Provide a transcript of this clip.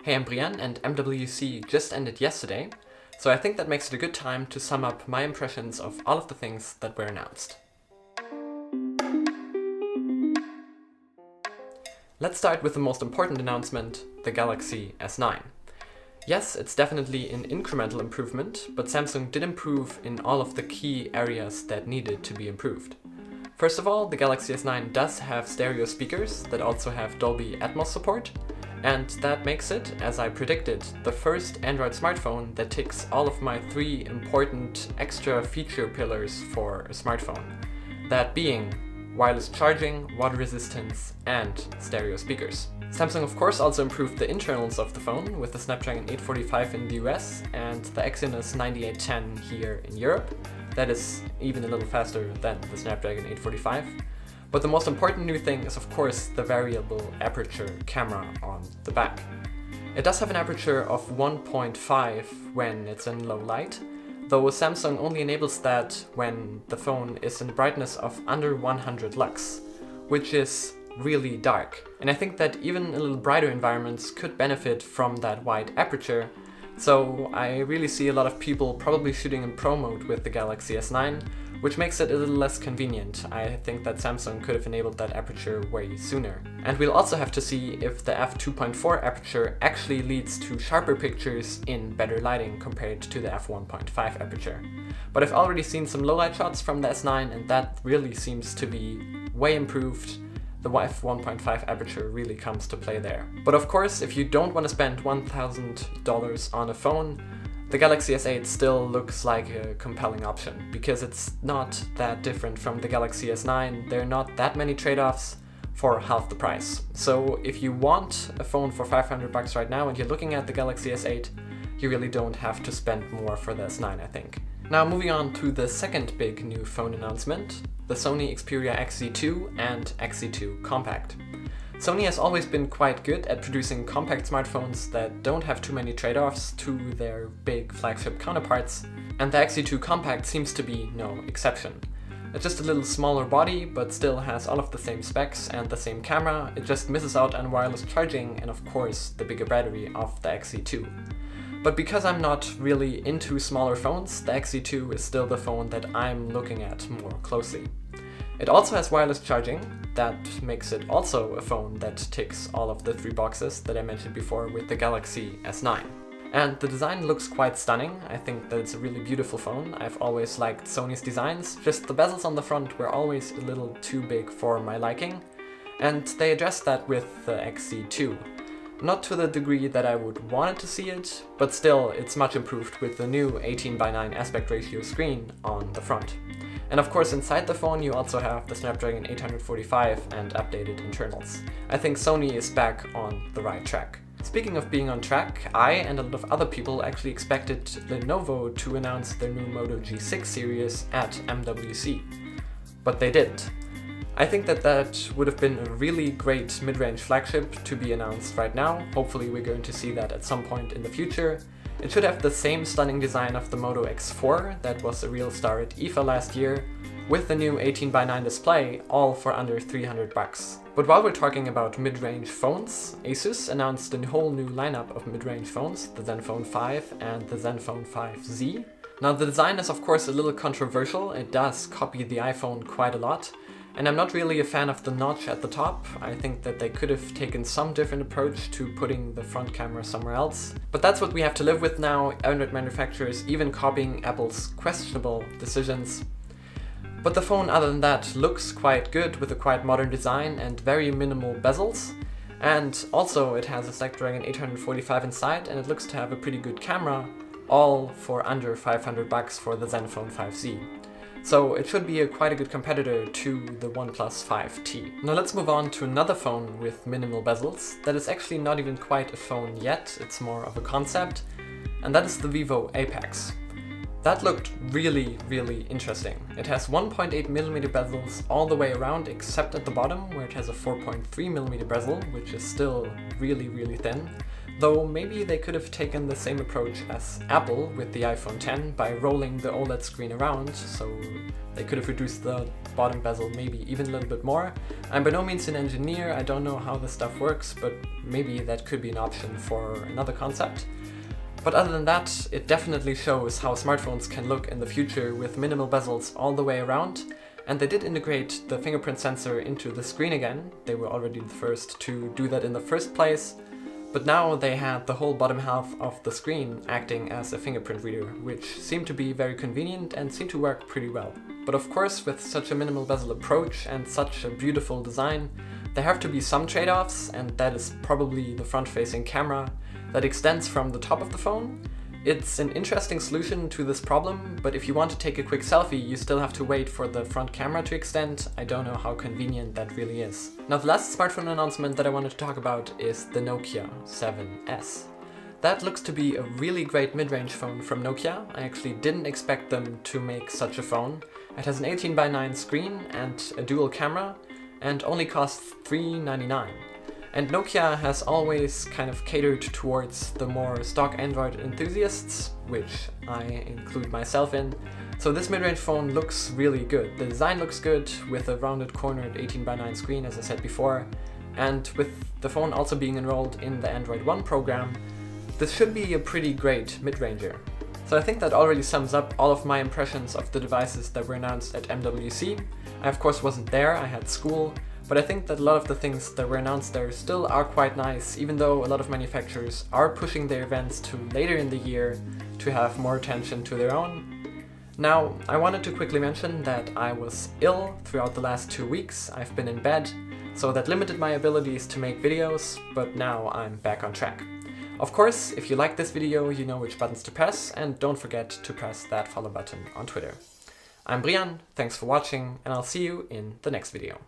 Hey, I'm Brian, and MWC just ended yesterday, so I think that makes it a good time to sum up my impressions of all of the things that were announced. Let's start with the most important announcement, the Galaxy S9. Yes, it's definitely an incremental improvement, but Samsung did improve in all of the key areas that needed to be improved. First of all, the Galaxy S9 does have stereo speakers that also have Dolby Atmos support, and that makes it, as I predicted, the first Android smartphone that ticks all of my 3 important extra feature pillars for a smartphone. That being wireless charging, water resistance, and stereo speakers. Samsung of course also improved the internals of the phone with the Snapdragon 845 in the US and the Exynos 9810 here in Europe. That is even a little faster than the Snapdragon 845. But the most important new thing is of course the variable aperture camera on the back. It does have an aperture of 1.5 when it's in low light, though Samsung only enables that when the phone is in brightness of under 100 lux, which is really dark. And I think that even a little brighter environments could benefit from that wide aperture, so I really see a lot of people probably shooting in pro mode with the Galaxy S9, which makes it a little less convenient. I think that Samsung could have enabled that aperture way sooner. And we'll also have to see if the f2.4 aperture actually leads to sharper pictures in better lighting compared to the f1.5 aperture. But I've already seen some low light shots from the S9 and that really seems to be way improved. The f1.5 aperture really comes to play there. But of course, if you don't want to spend $1,000 on a phone, the Galaxy S8 still looks like a compelling option, because it's not that different from the Galaxy S9, there are not that many trade-offs for half the price. So if you want a phone for $500 right now and you're looking at the Galaxy S8, you really don't have to spend more for the S9, I think. Now moving on to the second big new phone announcement, the Sony Xperia XZ2 and XZ2 Compact. Sony has always been quite good at producing compact smartphones that don't have too many trade-offs to their big flagship counterparts, and the XZ2 Compact seems to be no exception. It's just a little smaller body, but still has all of the same specs and the same camera. It just misses out on wireless charging and of course the bigger battery of the XZ2. But because I'm not really into smaller phones, the XZ2 is still the phone that I'm looking at more closely. It also has wireless charging. That makes it also a phone that ticks all of the 3 boxes that I mentioned before with the Galaxy S9. And the design looks quite stunning. I think that it's a really beautiful phone. I've always liked Sony's designs, just the bezels on the front were always a little too big for my liking, and they addressed that with the XZ2. Not to the degree that I would want to see it, but still it's much improved with the new 18:9 aspect ratio screen on the front. And of course inside the phone you also have the Snapdragon 845 and updated internals. I think Sony is back on the right track. Speaking of being on track, I and a lot of other people actually expected Lenovo to announce their new Moto G6 series at MWC, but they didn't. I think that would have been a really great mid-range flagship to be announced right now. Hopefully we're going to see that at some point in the future. It should have the same stunning design of the Moto X4 that was a real star at IFA last year, with the new 18:9 display, all for under $300. But while we're talking about mid-range phones, Asus announced a whole new lineup of mid-range phones, the ZenFone 5 and the ZenFone 5Z. Now the design is of course a little controversial, it does copy the iPhone quite a lot, and I'm not really a fan of the notch at the top. I think that they could have taken some different approach to putting the front camera somewhere else. But that's what we have to live with now, Android manufacturers even copying Apple's questionable decisions. But the phone other than that looks quite good with a quite modern design and very minimal bezels. And also it has a Snapdragon 845 inside and it looks to have a pretty good camera, all for under $500 for the ZenFone 5Z. So it should be quite a good competitor to the OnePlus 5T. Now let's move on to another phone with minimal bezels that is actually not even quite a phone yet, it's more of a concept, and that is the Vivo Apex. That looked really, really interesting. It has 1.8mm bezels all the way around except at the bottom where it has a 4.3mm bezel, which is still really, really thin. Though maybe they could have taken the same approach as Apple with the iPhone X by rolling the OLED screen around, so they could have reduced the bottom bezel maybe even a little bit more. I'm by no means an engineer, I don't know how this stuff works, but maybe that could be an option for another concept. But other than that, it definitely shows how smartphones can look in the future with minimal bezels all the way around. And they did integrate the fingerprint sensor into the screen again. They were already the first to do that in the first place. But now they had the whole bottom half of the screen acting as a fingerprint reader, which seemed to be very convenient and seemed to work pretty well. But of course, with such a minimal bezel approach and such a beautiful design, there have to be some trade-offs, and that is probably the front-facing camera that extends from the top of the phone. It's an interesting solution to this problem, but if you want to take a quick selfie, you still have to wait for the front camera to extend. I don't know how convenient that really is. Now, the last smartphone announcement that I wanted to talk about is the Nokia 7S. That looks to be a really great mid-range phone from Nokia. I actually didn't expect them to make such a phone. It has an 18:9 screen and a dual camera, and only costs $399. And Nokia has always kind of catered towards the more stock Android enthusiasts, which I include myself in. So this mid-range phone looks really good. The design looks good, with a rounded cornered 18:9 screen, as I said before. And with the phone also being enrolled in the Android One program, this should be a pretty great mid-ranger. So I think that already sums up all of my impressions of the devices that were announced at MWC. I of course wasn't there, I had school. But I think that a lot of the things that were announced there still are quite nice, even though a lot of manufacturers are pushing their events to later in the year to have more attention to their own. Now, I wanted to quickly mention that I was ill throughout the last 2 weeks. I've been in bed, so that limited my abilities to make videos, but now I'm back on track. Of course, if you like this video, you know which buttons to press, and don't forget to press that follow button on Twitter. I'm Brian, thanks for watching, and I'll see you in the next video.